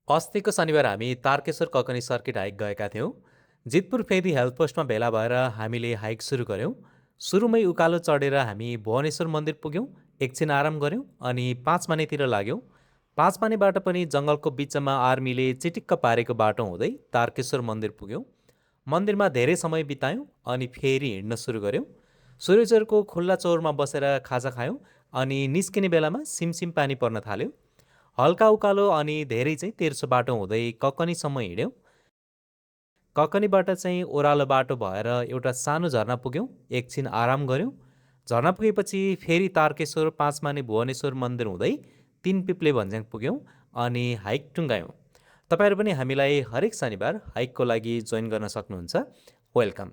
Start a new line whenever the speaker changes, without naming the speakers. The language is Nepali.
अस्तिको शनिबार हामी तारकेश्वर ककनी सर्किट हाइक गएका थियौँ। जितपुर फेरि हेल्थ पोस्टमा भेला भएर हामीले हाइक सुरु गऱ्यौँ। सुरुमै उकालो चढेर हामी भुवनेश्वर मन्दिर पुग्यौँ, एकछिन आराम गऱ्यौँ अनि 5 मानेतिर लाग्यौँ। 5 मानेबाट पनि जङ्गलको बिचमा आर्मीले चिटिक्क पारेको बाटो हुँदै तारकेश्वर मन्दिर पुग्यौँ। मन्दिरमा धेरै समय बितायौँ अनि फेरि हिँड्न सुरु गऱ्यौँ। सूर्यचरको खुल्ला चौरमा बसेर खाजा खायौँ अनि निस्किने बेलामा सिमसिम पानी पर्न थाल्यो। हल्का उकालो अनि धेरै चाहिँ तेर्सो बाटो हुँदै ककनीसम्म हिँड्यौँ। ककनीबाट चाहिँ ओह्रालो बाटो भएर एउटा सानो झरना पुग्यौँ, एकछिन आराम गऱ्यौँ। झरना पुगेपछि फेरि तारकेश्वर, 5 माने भुवनेश्वर मन्दिर हुँदै 3 पिप्ले भन्ज्याङ पुग्यौँ अनि हाइक टुङ्गायौँ। तपाईँहरू पनि हामीलाई हरेक शनिबार हाइकको लागि जोइन गर्न सक्नुहुन्छ। वेलकम।